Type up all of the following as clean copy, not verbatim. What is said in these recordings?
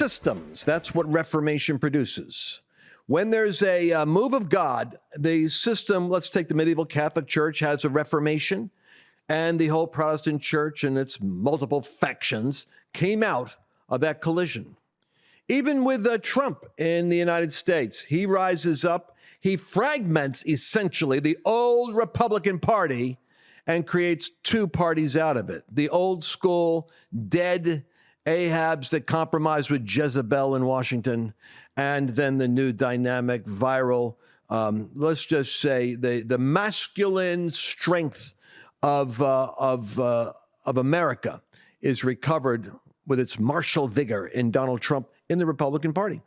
systems. That's what reformation produces. When there's a move of God, the system, let's take the medieval Catholic Church, has a reformation, and the whole Protestant church and its multiple factions came out of that collision. Even with Trump in the United States, he rises up, he fragments essentially the old Republican Party and creates two parties out of it. The old school, dead Ahabs that compromised with Jezebel in Washington, and then the new dynamic, viral, let's just say the masculine strength of America is recovered with its martial vigor in Donald Trump in the Republican Party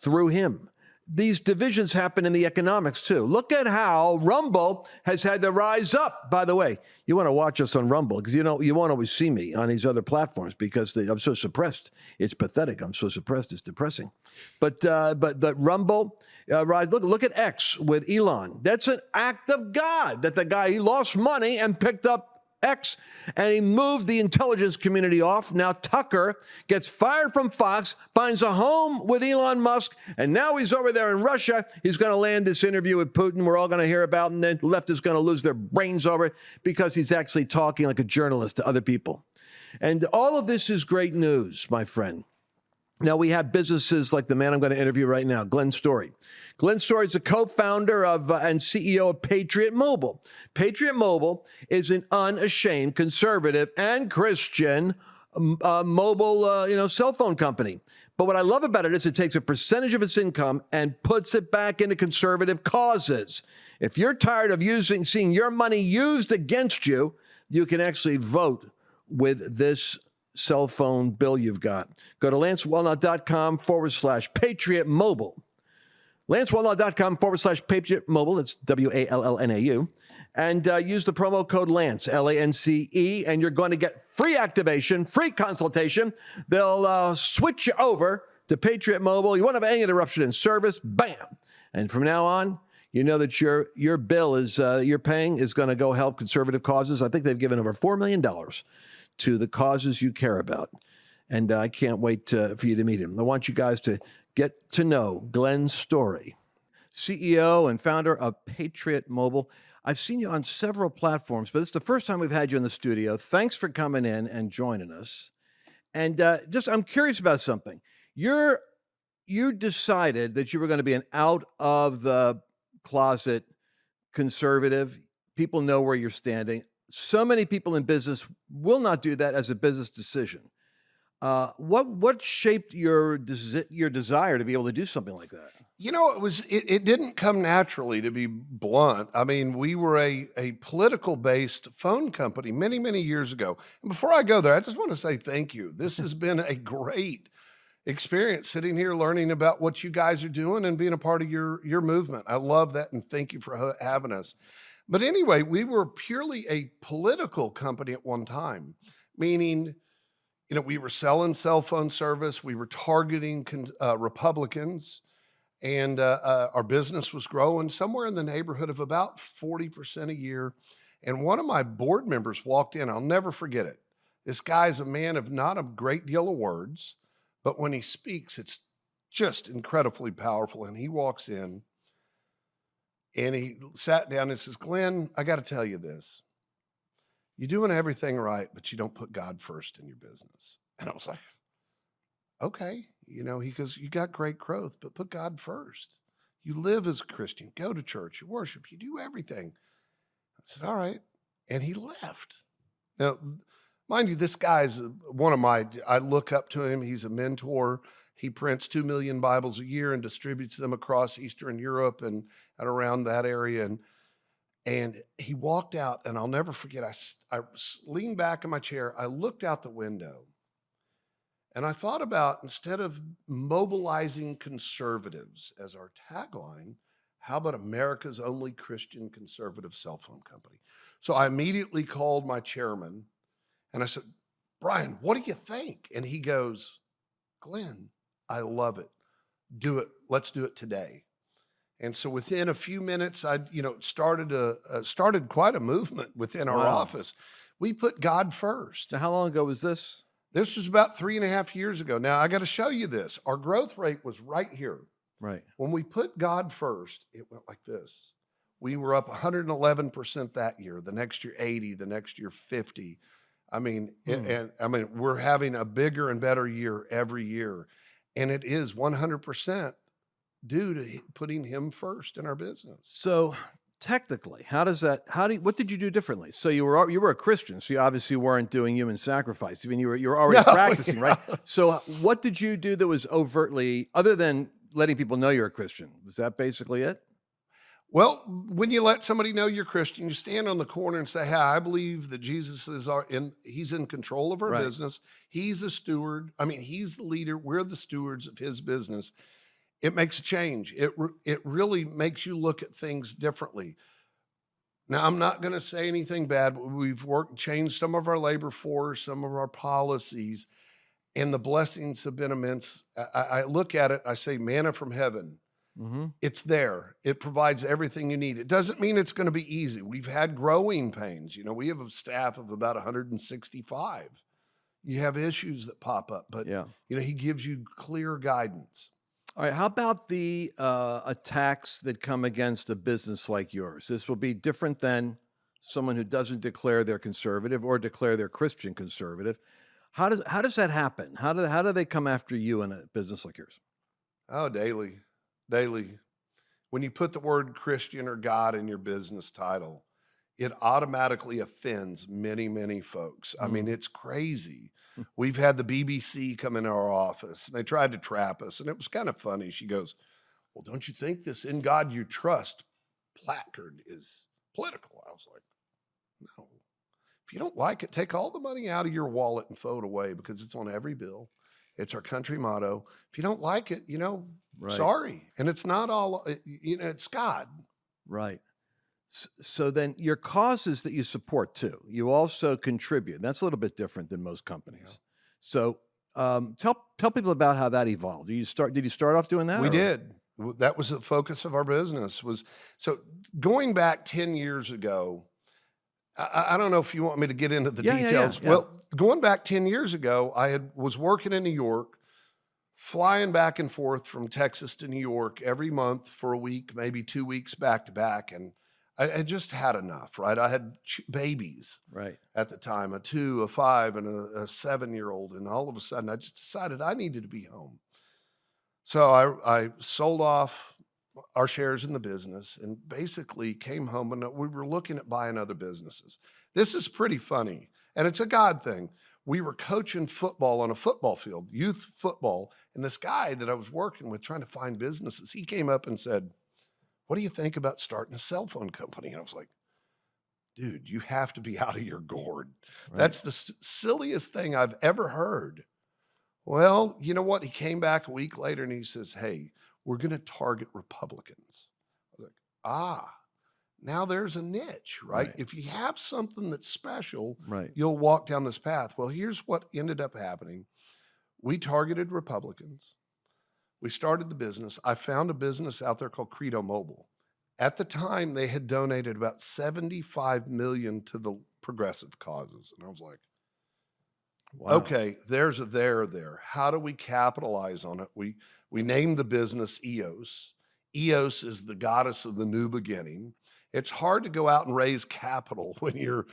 through him. These divisions happen in the economics too. Look at how Rumble has had to rise up. By the way, you want to watch us on Rumble because you won't always see me on these other platforms because I'm so suppressed. It's pathetic. I'm so suppressed. It's depressing. But Rumble, look at X with Elon. That's an act of God. That the guy, he lost money and picked up X, and he moved the intelligence community off. Now Tucker gets fired from Fox, finds a home with Elon Musk, and now he's over there in Russia. He's going to land this interview with Putin we're all going to hear about, and then the left is going to lose their brains over it because he's actually talking like a journalist to other people. And all of this is great news, my friend. Now, we have businesses like the man I'm going to interview right now, Glenn Story. Glenn Story is a co-founder of and CEO of Patriot Mobile. Patriot Mobile is an unashamed conservative and Christian mobile cell phone company. But what I love about it is it takes a percentage of its income and puts it back into conservative causes. If you're tired of seeing your money used against you, you can actually vote with this cell phone bill you've got. Go to lancewallnau.com/Patriot Mobile. lancewallnau.com/Patriot Mobile. It's WALLNAU. And use the promo code LANCE, LANCE, and you're going to get free activation, free consultation. They'll switch you over to Patriot Mobile. You won't have any interruption in service. Bam. And from now on, you know that your bill is you're paying is going to go help conservative causes. I think they've given over $4 million to the causes you care about. And I can't wait for you to meet him. I want you guys to get to know Glenn Story, CEO and founder of Patriot Mobile. I've seen you on several platforms, but it's the first time we've had you in the studio. Thanks for coming in and joining us. And I'm curious about something. You decided that you were going to be an out of the closet conservative. People know where you're standing. So many people in business will not do that as a business decision. What shaped your desire to be able to do something like that? You know, it didn't come naturally, to be blunt. I mean, we were a political-based phone company many, many years ago. And before I go there, I just want to say thank you. This has been a great experience sitting here learning about what you guys are doing and being a part of your movement. I love that, and thank you for having us. But anyway, we were purely a political company at one time, meaning, you know, we were selling cell phone service, we were targeting Republicans, and our business was growing somewhere in the neighborhood of about 40% a year. And one of my board members walked in. I'll never forget it. This guy's a man of not a great deal of words, but when he speaks, it's just incredibly powerful. And he walks in and he sat down and says, "Glenn, I got to tell you this. You're doing everything right, but you don't put God first in your business." And I was like, okay. You know, he goes, "You got great growth, but put God first. You live as a Christian, go to church, you worship, you do everything." I said, "All right." And he left. Now, mind you, this guy's I look up to him. He's a mentor. He prints 2 million Bibles a year and distributes them across Eastern Europe and around that area. And he walked out, and I'll never forget, I leaned back in my chair. I looked out the window, and I thought about, instead of mobilizing conservatives as our tagline, how about America's only Christian conservative cell phone company? So I immediately called my chairman, and I said, "Brian, what do you think?" And he goes, "Glenn, I love it. Do it. Let's do it today." And so within a few minutes, I started quite a movement within our office. We put God first. So how long ago was this? This was about 3.5 years ago. Now, I got to show you this. Our growth rate was right here. Right. When we put God first, it went like this. We were up 111% that year. The next year, 80. The next year, 50. I mean, we're having a bigger and better year every year. And it is 100% due to putting him first in our business. So technically, what did you do differently? So you were a Christian, so you obviously weren't doing human sacrifice. I mean, you were already practicing, right? So what did you do that was overtly, other than letting people know you're a Christian? Was that basically it? Well, when you let somebody know you're Christian, you stand on the corner and say, "Hey, I believe that Jesus he's in control of our business. He's a steward. I mean, he's the leader. We're the stewards of his business." It makes a change. It really makes you look at things differently. Now, I'm not going to say anything bad, but we've changed some of our labor force, some of our policies, and the blessings have been immense. I look at it, I say, manna from heaven. Mm-hmm. It's there. It provides everything you need. It doesn't mean it's going to be easy. We've had growing pains. You know, we have a staff of about 165. You have issues that pop up, but you know, he gives you clear guidance. All right. How about the attacks that come against a business like yours? This will be different than someone who doesn't declare they're conservative or declare they're Christian conservative. How does that happen? How do they come after you in a business like yours? Oh, daily. When you put the word Christian or God in your business title, it automatically offends many, many folks. I mean, it's crazy. We've had the BBC come into our office and they tried to trap us, and it was kind of funny. She goes, "Well, don't you think this 'In God You Trust' placard is political?" I was like, "No. If you don't like it, take all the money out of your wallet and throw it away, because it's on every bill. It's our country motto. If you don't like it, you know, sorry." And it's not all, you know, it's God. Right. So then your causes that you support too, you also contribute. That's a little bit different than most companies. Yeah. So tell people about how that evolved. Did you start off doing that? We did. That was the focus of our business. So going back 10 years ago, I don't know if you want me to get into the details. Yeah. Well, going back 10 years ago, I was working in New York, flying back and forth from Texas to New York every month for a week, maybe 2 weeks back to back. And I just had enough, right? I had babies at the time, a 2, a 5, and a 7-year-old. And all of a sudden, I just decided I needed to be home. So I sold off our shares in the business and basically came home, and we were looking at buying other businesses. This is pretty funny, and it's a God thing. We were coaching football on a football field, youth football, and this guy that I was working with trying to find businesses, he came up and said, "What do you think about starting a cell phone company?" And I was like, "Dude, you have to be out of your gourd. That's the silliest thing I've ever heard." Well, you know what? He came back a week later and he says, "Hey, we're going to target Republicans." I was like, now there's a niche, right? If you have something that's special, you'll walk down this path. Well, here's what ended up happening. We targeted Republicans. We started the business. I found a business out there called Patriot Mobile. At the time, they had donated about $75 million to the progressive causes. And I was like, okay, there's a there. How do we capitalize on it? We named the business EOS. EOS is the goddess of the new beginning. It's hard to go out and raise capital when you're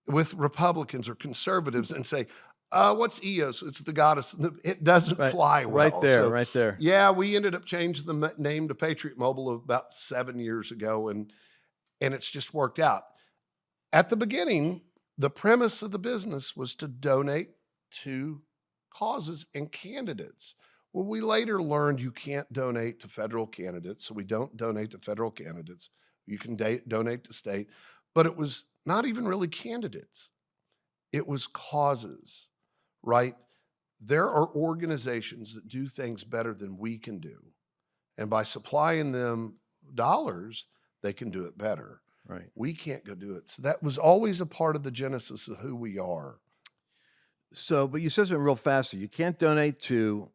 with Republicans or conservatives and say, what's EOS? It's the goddess. It doesn't fly well. Right there. Yeah, we ended up changing the name to Patriot Mobile about 7 years ago, and it's just worked out. At the beginning, the premise of the business was to donate to causes and candidates. Well, we later learned you can't donate to federal candidates, so we don't donate to federal candidates. You can donate to state, but it was not even really candidates. It was causes, right? There are organizations that do things better than we can do. And by supplying them dollars, they can do it better. Right. We can't go do it. So that was always a part of the genesis of who we are. So, but you said something real fast. You can't donate to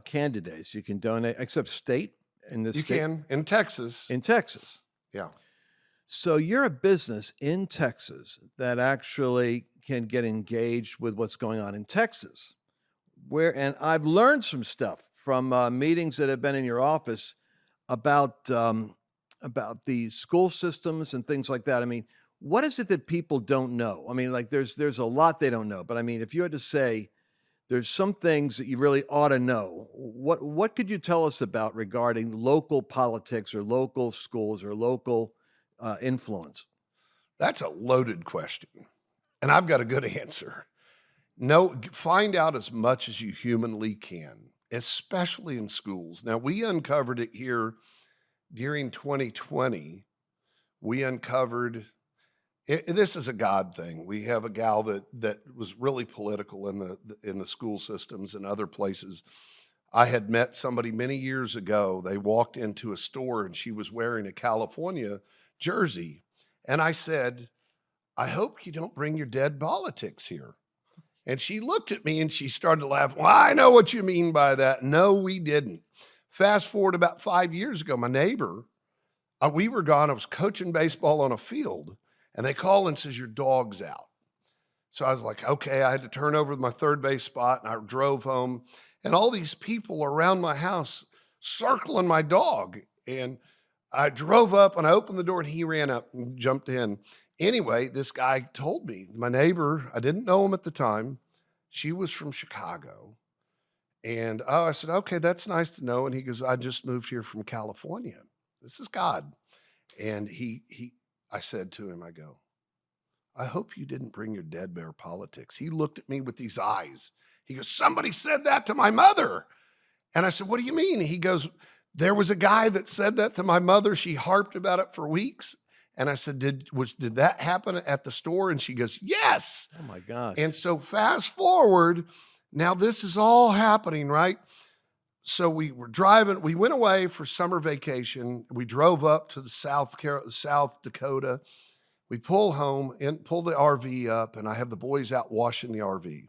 candidates. You can donate, except state in this. You can in Texas. In Texas. Yeah. So you're a business in Texas that actually can get engaged with what's going on in Texas. And I've learned some stuff from meetings that have been in your office about the school systems and things like that. I mean, what is it that people don't know? I mean, like there's a lot they don't know, but I mean, if you had to say there's some things that you really ought to know, what could you tell us about regarding local politics or local schools or local influence? That's a loaded question, and I've got a good answer. No, find out as much as you humanly can, especially in schools. Now, we uncovered it here during 2020. We uncovered this is a God thing. We have a gal that was really political in the school systems and other places. I had met somebody many years ago. They walked into a store and she was wearing a California jersey. And I said, I hope you don't bring your dead politics here. And she looked at me and she started laughing. Well, I know what you mean by that. No, we didn't. Fast forward about 5 years ago, my neighbor, we were gone. I was coaching baseball on a field and they call and says, your dog's out. So I was like, okay, I had to turn over my third base spot and I drove home and all these people around my house circling my dog. And I drove up and I opened the door and he ran up and jumped in. Anyway, this guy told me, my neighbor, I didn't know him at the time. She was from Chicago. And I said, okay, that's nice to know. And he goes, I just moved here from California. This is God. And I said to him, I go, I hope you didn't bring your dead bear politics. He looked at me with these eyes. He goes, somebody said that to my mother. And I said, what do you mean? He goes, there was a guy that said that to my mother. She harped about it for weeks. And I said, did that happen at the store? And she goes, yes. Oh my gosh. And so fast forward, now this is all happening, right? So we were driving, we went away for summer vacation. We drove up to the South Dakota. We pull home and pull the RV up and I have the boys out washing the RV.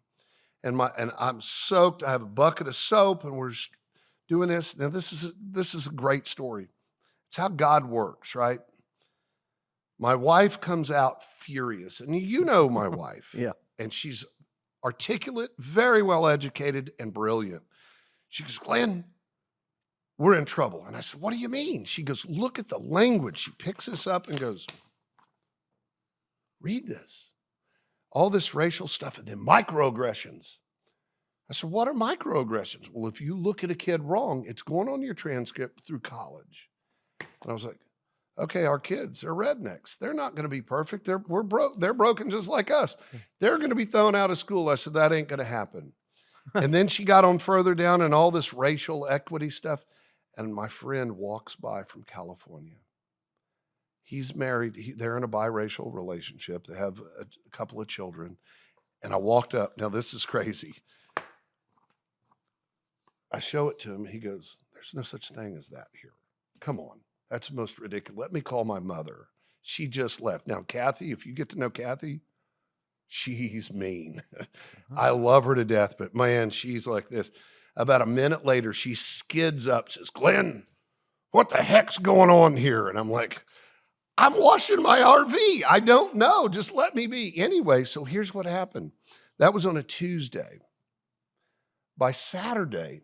And I'm soaked. I have a bucket of soap and we're doing this. Now this is a great story. It's how God works, right? My wife comes out furious, and you know my wife. Yeah. And she's articulate, very well educated, and brilliant. She goes, Glenn, we're in trouble. And I said, what do you mean? She goes, look at the language. She picks this up and goes, read this. All this racial stuff and then microaggressions. I said, what are microaggressions? Well, if you look at a kid wrong, it's going on your transcript through college. And I was like, okay, our kids are rednecks. They're not going to be perfect. They're broken just like us. They're going to be thrown out of school. I said, that ain't going to happen. And then she got on further down and all this racial equity stuff. And my friend walks by from California. He's married. They're in a biracial relationship. They have a couple of children. And I walked up. Now, this is crazy. I show it to him. He goes, there's no such thing as that here. Come on. That's most ridiculous. Let me call my mother. She just left. Now, Kathy, if you get to know Kathy, she's mean. I love her to death, but man, she's like this. About a minute later, she skids up, says, Glenn, what the heck's going on here? And I'm like, I'm washing my RV. I don't know. Just let me be. Anyway, so here's what happened. That was on a Tuesday. By Sunday,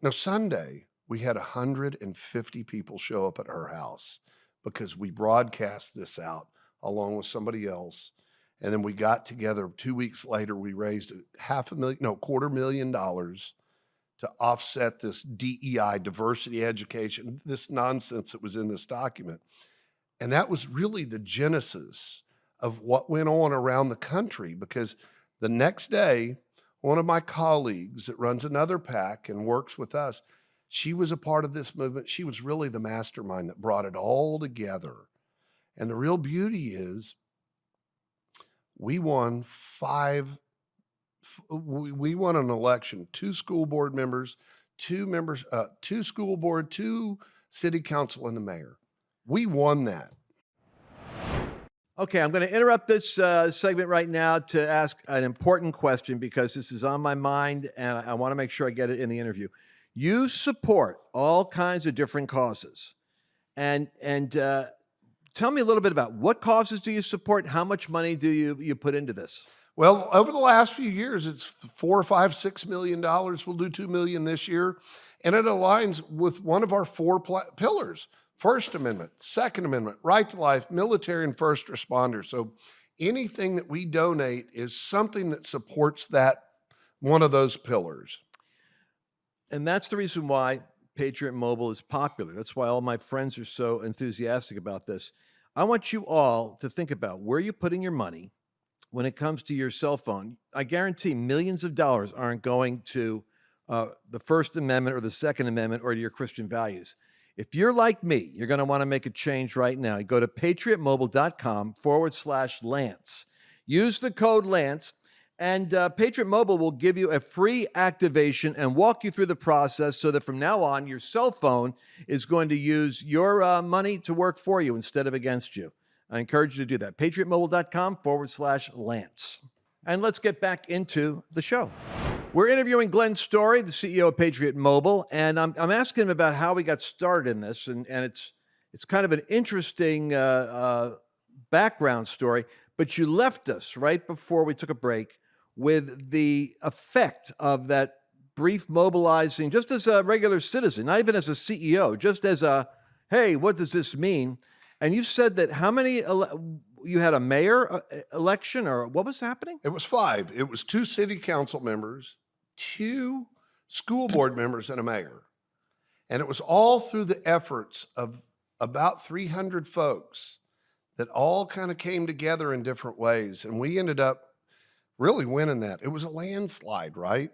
we had 150 people show up at her house because we broadcast this out along with somebody else. And then we got together 2 weeks later, we raised $250,000 to offset this DEI, diversity education, this nonsense that was in this document. And that was really the genesis of what went on around the country, because the next day, one of my colleagues that runs another PAC and works with us, she was a part of this movement. She was really the mastermind that brought it all together. And the real beauty is we won an election, 2 school board members, 2 school board, 2 city council, and the mayor. We won that. Okay, I'm going to interrupt this segment right now to ask an important question because this is on my mind and I want to make sure I get it in the interview. You support all kinds of different causes. And tell tell me a little bit about what causes do you support? How much money do you put into this? Well, over the last few years, it's $4, $5, $6 million. We'll do $2 million this year. And it aligns with one of our four pillars: First Amendment, Second Amendment, right to life, military, and first responders. So anything that we donate is something that supports that, one of those pillars. And that's the reason why Patriot Mobile is popular. That's why all my friends are so enthusiastic about this. I want you all to think about where you're putting your money when it comes to your cell phone. I guarantee millions of dollars aren't going to the First Amendment or the Second Amendment or to your Christian values. If you're like me, you're going to want to make a change right now. You go to patriotmobile.com/Lance. Use the code Lance, and Patriot Mobile will give you a free activation and walk you through the process so that from now on, your cell phone is going to use your money to work for you instead of against you. I encourage you to do that. patriotmobile.com/Lance. And let's get back into the show. We're interviewing Glenn Story, the CEO of Patriot Mobile, and I'm asking him about how we got started in this, and it's kind of an interesting background story. But you left us right before we took a break with the effect of that brief mobilizing, just as a regular citizen, not even as a CEO, just as a, hey, what does this mean? And you said that how many, you had a mayor election, or what was happening? It was 5. It was 2 city council members, 2 school board members, and a mayor. And it was all through the efforts of about 300 folks that all kind of came together in different ways. And we ended up really winning that. It was a landslide, right?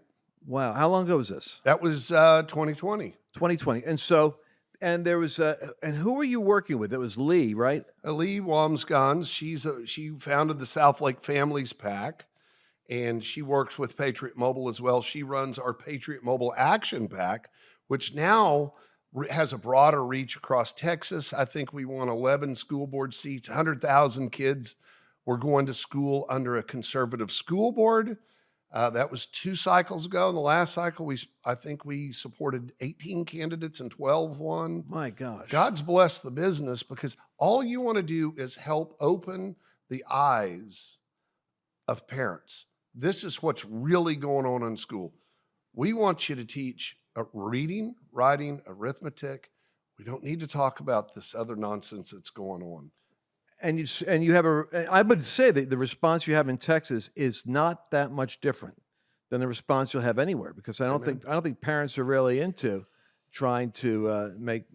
Wow. How long ago was this? That was 2020. 2020. And so, and there was, and who were you working with? It was Lee, right? Lee Wamsgans. She founded the South Lake Families PAC, and she works with Patriot Mobile as well. She runs our Patriot Mobile Action PAC, which now has a broader reach across Texas. I think we won 11 school board seats, 100,000 kids were going to school under a conservative school board. That was 2 cycles ago. In the last cycle, I think we supported 18 candidates and 12 won. My gosh. God's blessed the business, because all you want to do is help open the eyes of parents. This is what's really going on in school. We want you to teach reading, writing, arithmetic. We don't need to talk about this other nonsense that's going on. And you have I would say that the response you have in Texas is not that much different than the response you'll have anywhere, because I don't think parents are really into trying to make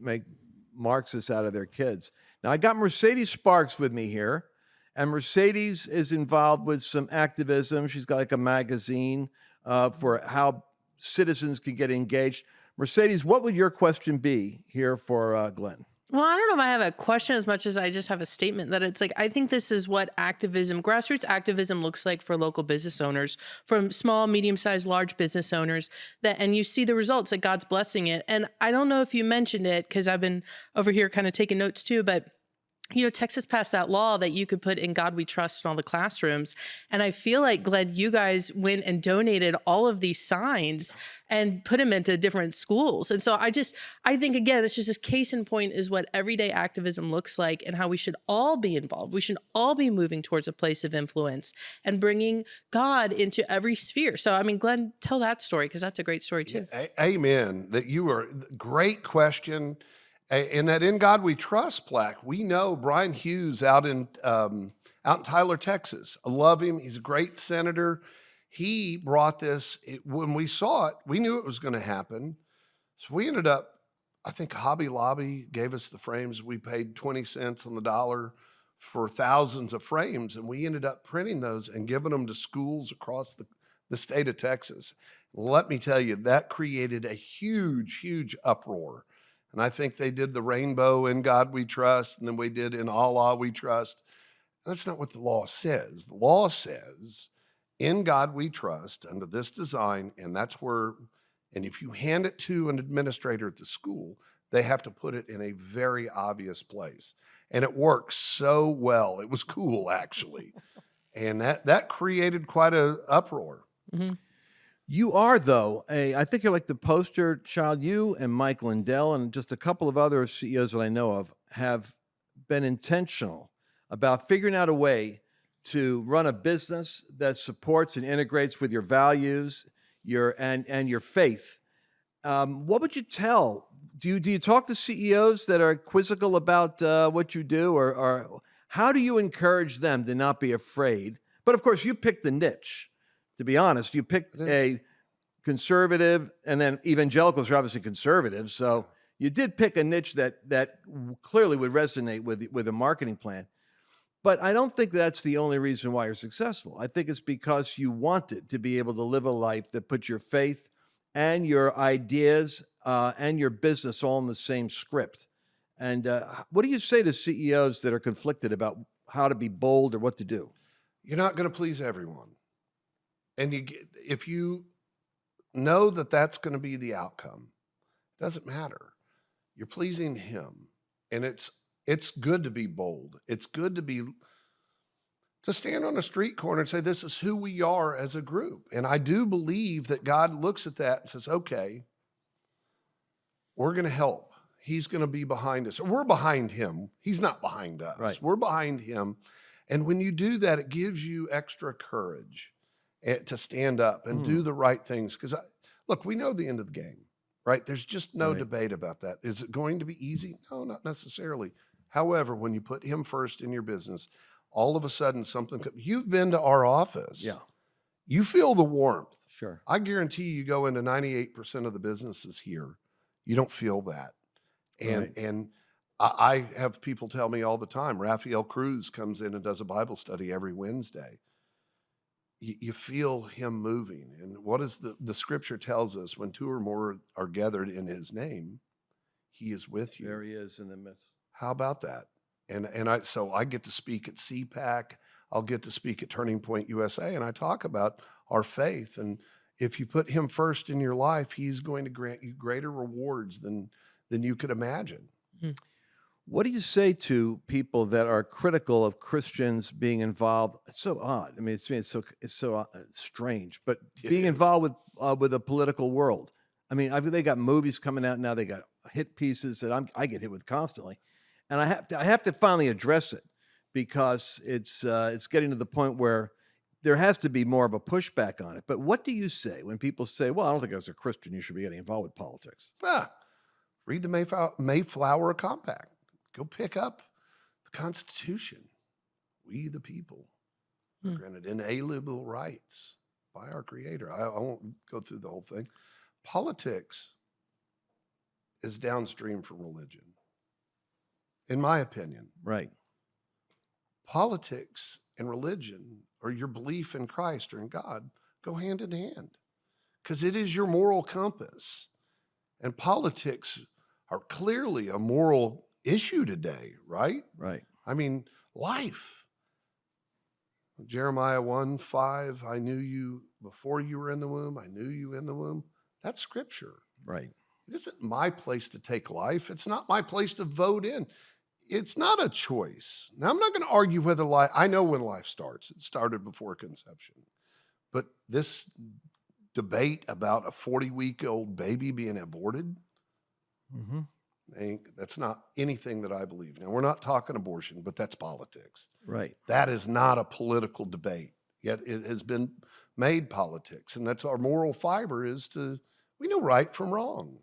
Marxists out of their kids. Now, I got Mercedes Sparks with me here, and Mercedes is involved with some activism. She's got like a magazine for how citizens can get engaged. Mercedes, what would your question be here for Glenn? Well, I don't know if I have a question as much as I just have a statement that it's like, I think this is what activism, grassroots activism looks like for local business owners, from small, medium-sized, large business owners, and you see the results, that God's blessing it. And I don't know if you mentioned it, because I've been over here kind of taking notes too, but you know, Texas passed that law that you could put "In God We Trust" in all the classrooms. And I feel like, Glenn, you guys went and donated all of these signs and put them into different schools. And so I think, again, it's just this case in point is what everyday activism looks like, and how we should all be involved. We should all be moving towards a place of influence and bringing God into every sphere. So, I mean, Glenn, tell that story, because that's a great story too. Amen. Great question. And that "In God We Trust" plaque, we know Brian Hughes out in Tyler, Texas. I love him. He's a great senator. He brought this. When we saw it, we knew it was going to happen. So we ended up, I think Hobby Lobby gave us the frames. We paid 20 cents on the dollar for thousands of frames, and we ended up printing those and giving them to schools across the state of Texas. Let me tell you, that created a huge, huge uproar. And I think they did the rainbow "In God We Trust," and then we did "In Allah We Trust." That's not what the law says. The law says, "In God We Trust," under this design, and that's where, and if you hand it to an administrator at the school, they have to put it in a very obvious place. And it works so well. It was cool, actually. And that created quite an uproar. Mm-hmm. You are, though, I think you're like the poster child. You and Mike Lindell and just a couple of other CEOs that I know of have been intentional about figuring out a way to run a business that supports and integrates with your values, and your faith, what would you tell? Do you talk to CEOs that are quizzical about what you do, or how do you encourage them to not be afraid? But of course, you picked the niche. To be honest, you picked a conservative, and then evangelicals are obviously conservatives. So you did pick a niche that clearly would resonate with a marketing plan. But I don't think that's the only reason why you're successful. I think it's because you wanted to be able to live a life that puts your faith and your ideas and your business all in the same script. And what do you say to CEOs that are conflicted about how to be bold or what to do? You're not going to please everyone. And if you know that that's going to be the outcome, it doesn't matter. You're pleasing him. And it's good to be bold. It's good to stand on a street corner and say, this is who we are as a group. And I do believe that God looks at that and says, okay, we're going to help. He's going to be behind us. Or we're behind him. He's not behind us. Right. We're behind him. And when you do that, it gives you extra courage to stand up and do the right things. Because, look, we know the end of the game, right? There's just no debate about that. Is it going to be easy? No, not necessarily. However, when you put him first in your business, all of a sudden you've been to our office. Yeah. You feel the warmth. Sure. I guarantee you go into 98% of the businesses here, you don't feel that. And I have people tell me all the time, Raphael Cruz comes in and does a Bible study every Wednesday. You feel him moving. And what is the scripture tells us, when two or more are gathered in his name, he is with you. There he is in the midst. How about that? So I get to speak at CPAC. I'll get to speak at Turning Point USA, and I talk about our faith. And if you put him first in your life, he's going to grant you greater rewards than you could imagine. What do you say to people that are critical of Christians being involved? It's so odd. I mean, it's so strange. But being involved with a political world. I mean, they got movies coming out now. They got hit pieces that I get hit with constantly, and I have to finally address it, because it's getting to the point where there has to be more of a pushback on it. But what do you say when people say, "Well, I don't think as a Christian you should be getting involved with politics"? Read the Mayflower Compact. Go pick up the Constitution. We the people are granted inalienable rights by our Creator. I won't go through the whole thing. Politics is downstream from religion, in my opinion. Right. Politics and religion, or your belief in Christ or in God, go hand in hand, because it is your moral compass. And politics are clearly a moral issue today, right? Right. I mean, life. Jeremiah 1:5, I knew you before you were in the womb. I knew you in the womb. That's scripture. Right. It isn't my place to take life. It's not my place to vote in. It's not a choice. Now, I'm not going to argue whether I know when life starts. It started before conception. But this debate about a 40-week-old baby being aborted, that's not anything that I believe. Now, we're not talking abortion, but that's politics. Right. That is not a political debate, yet it has been made politics. And that's our moral fiber, we know right from wrong.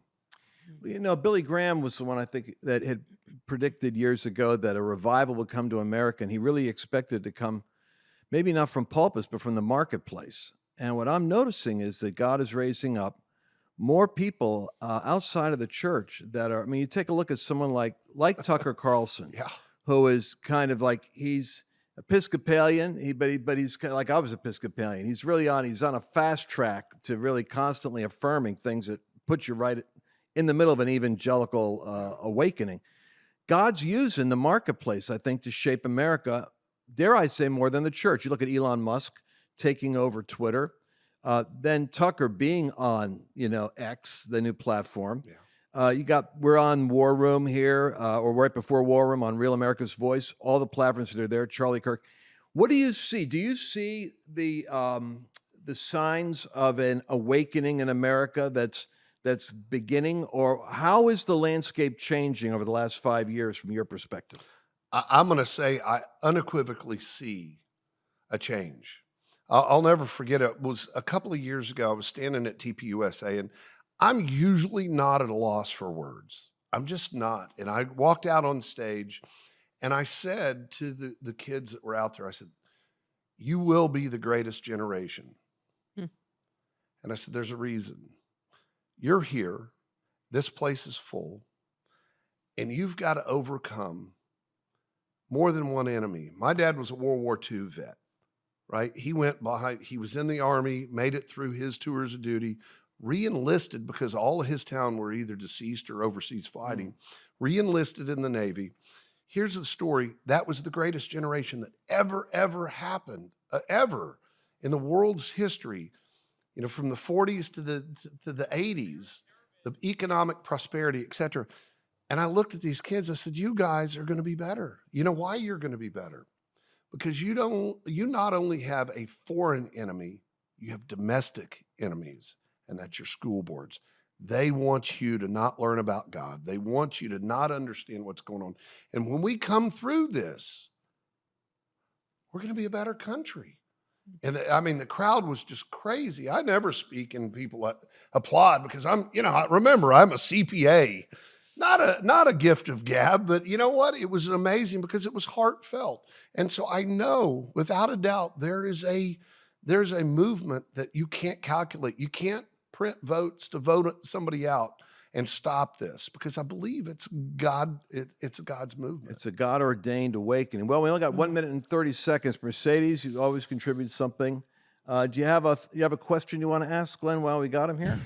You know, Billy Graham was the one, I think, that had predicted years ago that a revival would come to America, and he really expected to come, maybe not from pulpits, but from the marketplace. And what I'm noticing is that God is raising up more people outside of the church that are, I mean, you take a look at someone like Tucker Carlson, who is kind of like, he's Episcopalian, but he's kind of like, I was Episcopalian. He's on a fast track to really constantly affirming things that put you right in the middle of an evangelical awakening. God's using the marketplace, I think, to shape America, dare I say, more than the church. You look at Elon Musk taking over Twitter, then Tucker being on, X, the new platform. We're on War Room here, or right before War Room on Real America's Voice, all the platforms that are there, Charlie Kirk. What do you see? Do you see the signs of an awakening in America that's beginning, or how is the landscape changing over the last 5 years from your perspective? I'm going to say I unequivocally see a change. I'll never forget it. It was a couple of years ago. I was standing at TPUSA, and I'm usually not at a loss for words. I'm just not. And I walked out on stage, and I said to the kids that were out there, I said, "You will be the greatest generation." Hmm. And I said, "There's a reason. You're here. This place is full, and you've got to overcome more than one enemy." My dad was a World War II vet, right? He was in the Army, made it through his tours of duty, re-enlisted because all of his town were either deceased or overseas fighting, re-enlisted in the Navy. Here's the story. That was the greatest generation that ever happened, ever in the world's history. You know, from the 40s to the 80s, the economic prosperity, et cetera. And I looked at these kids, I said, "You guys are going to be better." You know why you're going to be better? Because you not only have a foreign enemy, you have domestic enemies, and that's your school boards. They want you to not learn about God. They want you to not understand what's going on. And when we come through this, we're going to be a better country. And I mean, the crowd was just crazy. I never speak and people applaud because remember, I'm a CPA. Not a gift of gab, but you know what? It was amazing because it was heartfelt. And so I know without a doubt there's a movement that you can't calculate. You can't print votes to vote somebody out and stop this, because I believe it's God. It's God's movement. It's a God-ordained awakening. Well, we only got 1 minute and 30 seconds. Mercedes, you always contribute something. Do you have a question you want to ask Glenn while we got him here?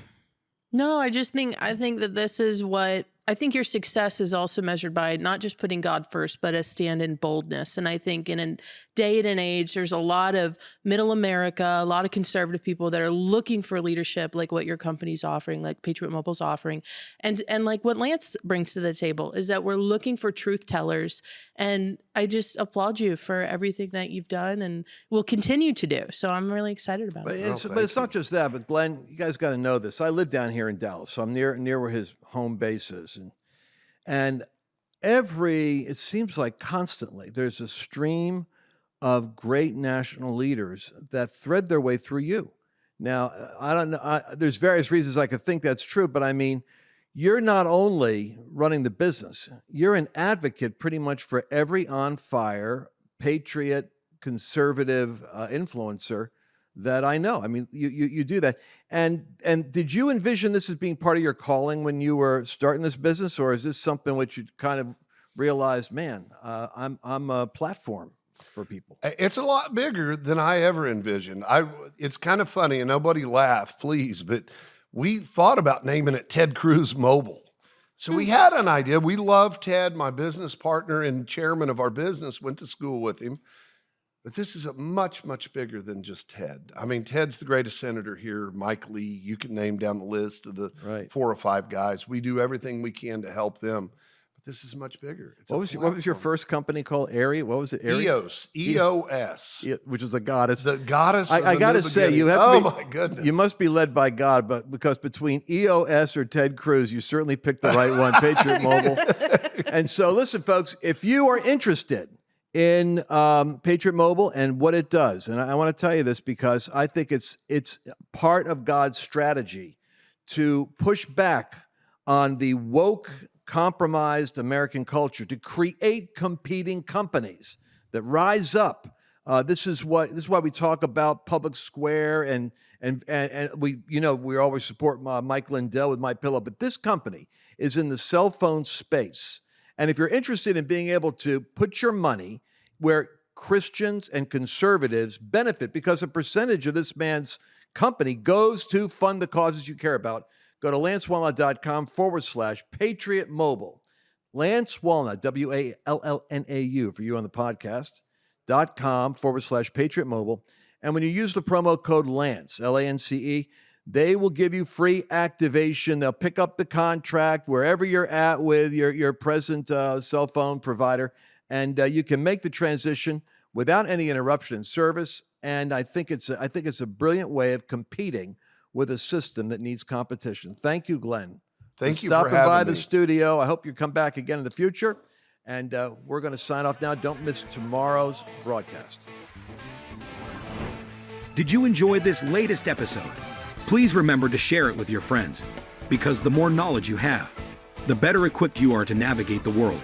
No, I think that this is what I think your success is also measured by, not just putting God first, but a stand in boldness. And I think in a day and age, there's a lot of middle America, a lot of conservative people that are looking for leadership, like what your company's offering, like Patriot Mobile's offering. And like what Lance brings to the table is that we're looking for truth tellers. And I just applaud you for everything that you've done and will continue to do. So I'm really excited about it. But it's not just that. But Glenn, you guys got to know this. I live down here in Dallas, so I'm near where his home base is, and it seems like constantly there's a stream of great national leaders that thread their way through you. Now, I don't know. There's various reasons I could think that's true, but I mean, you're not only running the business, you're an advocate pretty much for every on-fire, patriot, conservative influencer that I know. I mean, you do that. And did you envision this as being part of your calling when you were starting this business, or is this something which you kind of realized, man, I'm a platform for people? It's a lot bigger than I ever envisioned. It's kind of funny, and nobody laugh, please, but we thought about naming it Ted Cruz Mobile. So we had an idea. We love Ted, my business partner and chairman of our business, went to school with him. But this is a much, much bigger than just Ted. I mean, Ted's the greatest senator here. Mike Lee, you can name down the list of the 4 or 5 guys. We do everything we can to help them. But this is much bigger. What was your first company called? What was it? EOS. EOS. Which is a goddess. The goddess. I got to say, you have to be, my goodness. You must be led by God, but because between EOS or Ted Cruz, you certainly picked the right one, Patriot Mobile. And so listen, folks, if you are interested in Patriot Mobile and what it does, and I want to tell you this because I think it's part of God's strategy to push back on the woke, compromised American culture, to create competing companies that rise up. This is why we talk about Public Square and we always support Mike Lindell with MyPillow, but this company is in the cell phone space. And if you're interested in being able to put your money where Christians and conservatives benefit, because a percentage of this man's company goes to fund the causes you care about, go to lancewallnau.com/Patriot Mobile. Lance Wallnau, WALLNAU for you on the podcast, .com/Patriot Mobile. And when you use the promo code LANCE, LANCE, they will give you free activation. They'll pick up the contract wherever you're at with your present cell phone provider, and you can make the transition without any interruption in service. And I think it's a brilliant way of competing with a system that needs competition. Thank you, Glenn. Thank you for having me. Stopping by the studio. I hope you come back again in the future. And we're going to sign off now. Don't miss tomorrow's broadcast. Did you enjoy this latest episode? Please remember to share it with your friends, because the more knowledge you have, the better equipped you are to navigate the world.